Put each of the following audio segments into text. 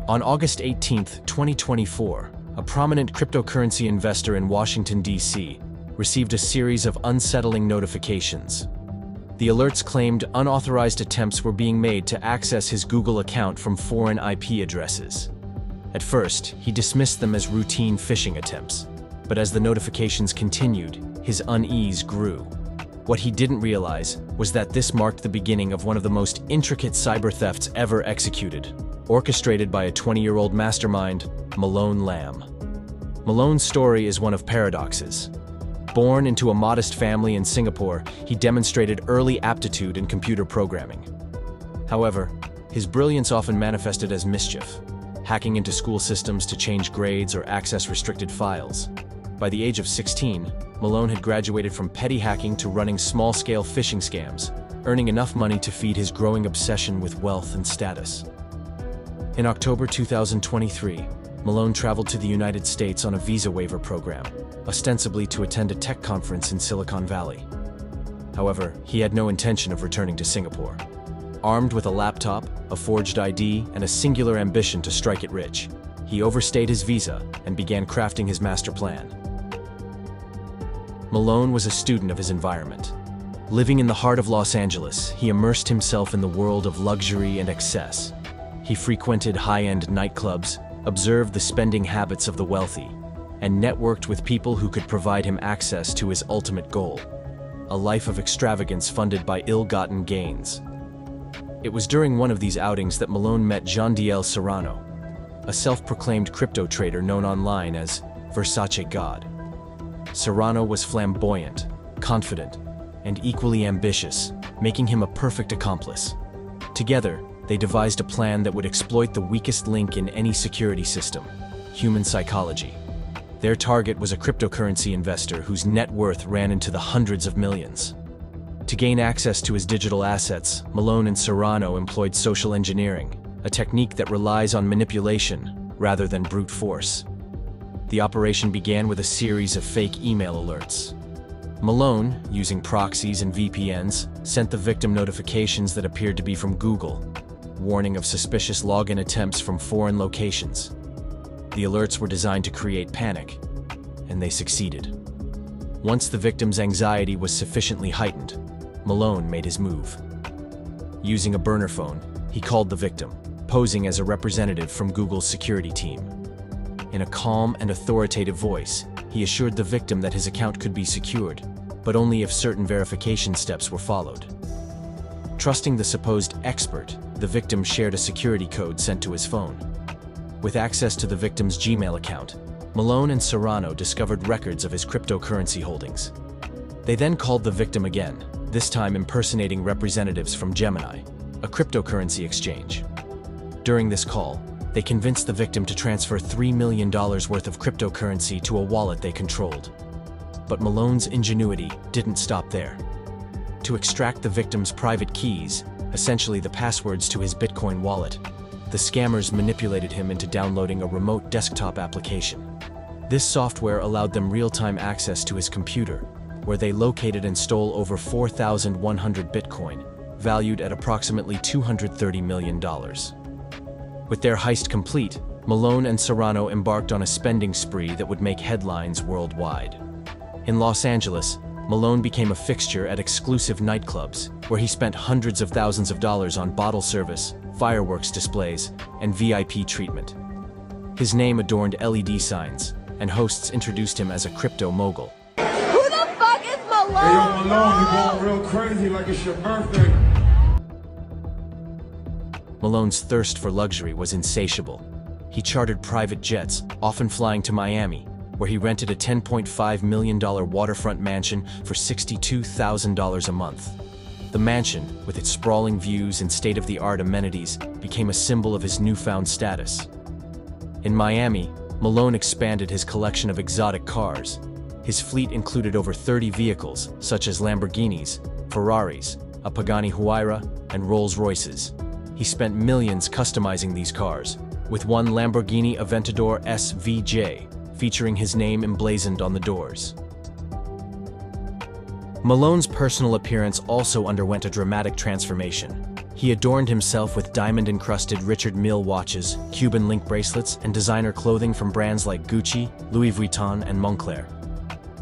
On August 18, 2024, a prominent cryptocurrency investor in Washington, D.C. received a series of unsettling notifications. The alerts claimed unauthorized attempts were being made to access his Google account from foreign IP addresses. At first, he dismissed them as routine phishing attempts, but as the notifications continued, his unease grew. What he didn't realize was that this marked the beginning of one of the most intricate cyber thefts ever executed, orchestrated by a 20-year-old mastermind, Malone Lam. Malone's story is one of paradoxes. Born into a modest family in Singapore, he demonstrated early aptitude in computer programming. However, his brilliance often manifested as mischief, hacking into school systems to change grades or access restricted files. By the age of 16, Malone had graduated from petty hacking to running small-scale phishing scams, earning enough money to feed his growing obsession with wealth and status. In October 2023, Malone traveled to the United States on a visa waiver program, ostensibly to attend a tech conference in Silicon Valley. However, he had no intention of returning to Singapore. Armed with a laptop, a forged ID, and a singular ambition to strike it rich, he overstayed his visa and began crafting his master plan. Malone was a student of his environment. Living in the heart of Los Angeles, he immersed himself in the world of luxury and excess. He frequented high-end nightclubs, observed the spending habits of the wealthy, and networked with people who could provide him access to his ultimate goal, a life of extravagance funded by ill-gotten gains. It was during one of these outings that Malone met Jeandiel Serrano, a self-proclaimed crypto trader known online as Versace God. Serrano was flamboyant, confident, and equally ambitious, making him a perfect accomplice. Together, they devised a plan that would exploit the weakest link in any security system: human psychology. Their target was a cryptocurrency investor whose net worth ran into the hundreds of millions. To gain access to his digital assets, Malone and Serrano employed social engineering, a technique that relies on manipulation rather than brute force. The operation began with a series of fake email alerts. Malone, using proxies and VPNs, sent the victim notifications that appeared to be from Google, warning of suspicious login attempts from foreign locations. The alerts were designed to create panic, and they succeeded. Once the victim's anxiety was sufficiently heightened, Malone made his move. Using a burner phone, he called the victim, posing as a representative from Google's security team. In a calm and authoritative voice, he assured the victim that his account could be secured, but only if certain verification steps were followed. Trusting the supposed expert, the victim shared a security code sent to his phone. With access to the victim's Gmail account, Malone and Serrano discovered records of his cryptocurrency holdings. They then called the victim again, this time impersonating representatives from Gemini, a cryptocurrency exchange. During this call, they convinced the victim to transfer $3 million worth of cryptocurrency to a wallet they controlled. But Malone's ingenuity didn't stop there. To extract the victim's private keys, essentially the passwords to his Bitcoin wallet, the scammers manipulated him into downloading a remote desktop application. This software allowed them real-time access to his computer, where they located and stole over 4,100 Bitcoin, valued at approximately $230 million. With their heist complete, Malone and Serrano embarked on a spending spree that would make headlines worldwide. In Los Angeles, Malone became a fixture at exclusive nightclubs, where he spent hundreds of thousands of dollars on bottle service, fireworks displays, and VIP treatment. His name adorned LED signs, and hosts introduced him as a crypto mogul. Who the fuck is Malone? Hey, yo, Malone, you going real crazy like it's your birthday. Malone's thirst for luxury was insatiable. He chartered private jets, often flying to Miami, where he rented a $10.5 million waterfront mansion for $62,000 a month. The mansion, with its sprawling views and state-of-the-art amenities, became a symbol of his newfound status. In Miami, Malone expanded his collection of exotic cars. His fleet included over 30 vehicles, such as Lamborghinis, Ferraris, a Pagani Huayra, and Rolls-Royces. He spent millions customizing these cars, with one Lamborghini Aventador SVJ, featuring his name emblazoned on the doors. Malone's personal appearance also underwent a dramatic transformation. He adorned himself with diamond-encrusted Richard Mille watches, Cuban link bracelets, and designer clothing from brands like Gucci, Louis Vuitton, and Moncler.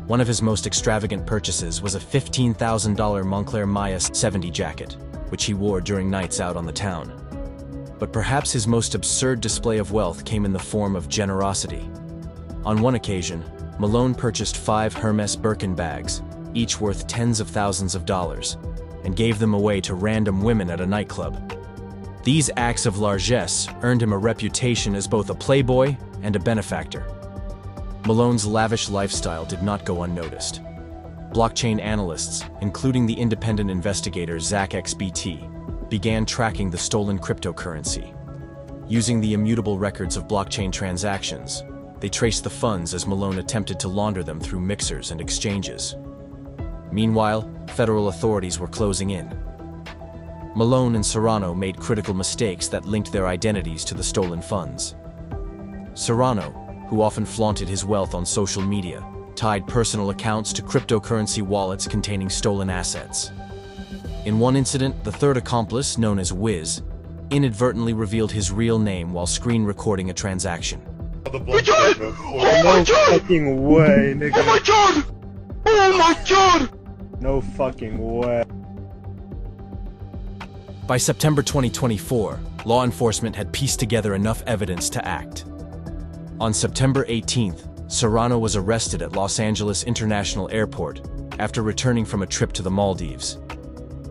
One of his most extravagant purchases was a $15,000 Moncler Maya 70 jacket, which he wore during nights out on the town. But perhaps his most absurd display of wealth came in the form of generosity. On one occasion, Malone purchased 5 Hermes Birkin bags, each worth tens of thousands of dollars, and gave them away to random women at a nightclub. These acts of largesse earned him a reputation as both a playboy and a benefactor. Malone's lavish lifestyle did not go unnoticed. Blockchain analysts, including the independent investigator ZachXBT, began tracking the stolen cryptocurrency. Using the immutable records of blockchain transactions, they traced the funds as Malone attempted to launder them through mixers and exchanges. Meanwhile, federal authorities were closing in. Malone and Serrano made critical mistakes that linked their identities to the stolen funds. Serrano, who often flaunted his wealth on social media, tied personal accounts to cryptocurrency wallets containing stolen assets. In one incident, the third accomplice, known as Wiz, inadvertently revealed his real name while screen recording a transaction. Oh my god! Oh my god! Fucking way, nigga. Oh my god! Oh my god! No fucking way. By September 2024, law enforcement had pieced together enough evidence to act. On September 18th, Serrano was arrested at Los Angeles International Airport after returning from a trip to the Maldives.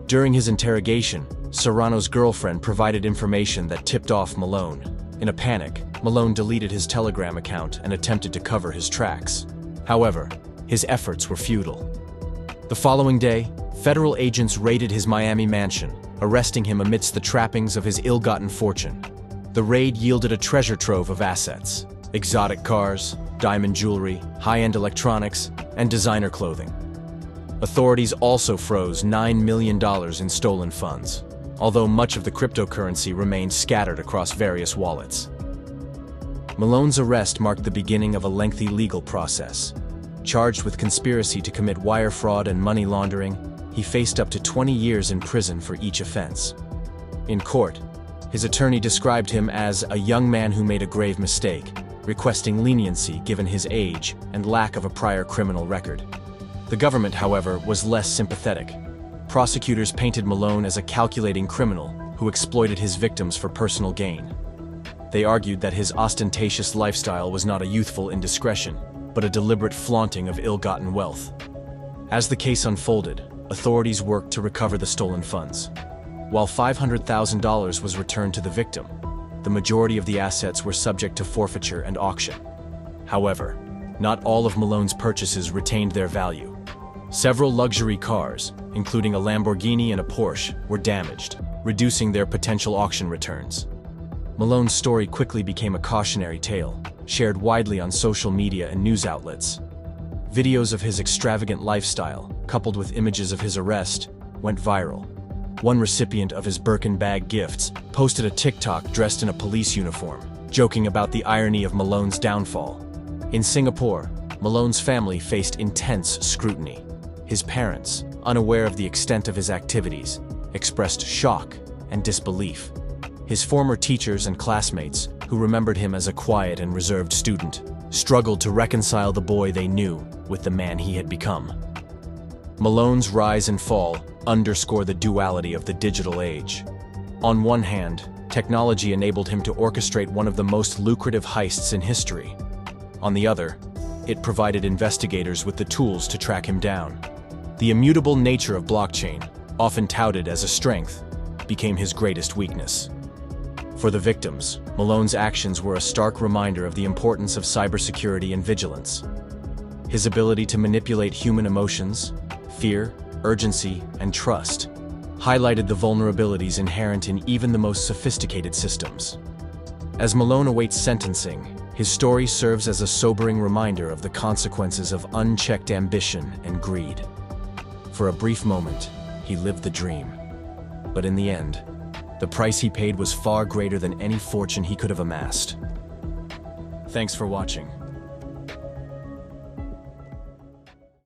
During his interrogation, Serrano's girlfriend provided information that tipped off Malone. In a panic, Malone deleted his Telegram account and attempted to cover his tracks. However, his efforts were futile. The following day, federal agents raided his Miami mansion, arresting him amidst the trappings of his ill-gotten fortune. The raid yielded a treasure trove of assets: exotic cars, diamond jewelry, high-end electronics, and designer clothing. Authorities also froze $9 million in stolen funds, although much of the cryptocurrency remained scattered across various wallets. Malone's arrest marked the beginning of a lengthy legal process. Charged with conspiracy to commit wire fraud and money laundering, he faced up to 20 years in prison for each offense. In court, his attorney described him as a young man who made a grave mistake, requesting leniency given his age and lack of a prior criminal record. The government, however, was less sympathetic. Prosecutors painted Malone as a calculating criminal who exploited his victims for personal gain. They argued that his ostentatious lifestyle was not a youthful indiscretion, but a deliberate flaunting of ill-gotten wealth. As the case unfolded, authorities worked to recover the stolen funds. While $500,000 was returned to the victim, the majority of the assets were subject to forfeiture and auction. However, not all of Malone's purchases retained their value. Several luxury cars, including a Lamborghini and a Porsche, were damaged, reducing their potential auction returns. Malone's story quickly became a cautionary tale, shared widely on social media and news outlets. Videos of his extravagant lifestyle, coupled with images of his arrest, went viral. One recipient of his Birkin bag gifts posted a TikTok dressed in a police uniform, joking about the irony of Malone's downfall. In Singapore, Malone's family faced intense scrutiny. His parents, unaware of the extent of his activities, expressed shock and disbelief. His former teachers and classmates, who remembered him as a quiet and reserved student, struggled to reconcile the boy they knew with the man he had become. Malone's rise and fall underscore the duality of the digital age. On one hand, technology enabled him to orchestrate one of the most lucrative heists in history. On the other, it provided investigators with the tools to track him down. The immutable nature of blockchain, often touted as a strength, became his greatest weakness. For the victims, Malone's actions were a stark reminder of the importance of cybersecurity and vigilance. His ability to manipulate human emotions, fear, urgency, and trust highlighted the vulnerabilities inherent in even the most sophisticated systems. As Malone awaits sentencing, his story serves as a sobering reminder of the consequences of unchecked ambition and greed. For a brief moment, he lived the dream. But in the end, the price he paid was far greater than any fortune he could have amassed. Thanks for watching.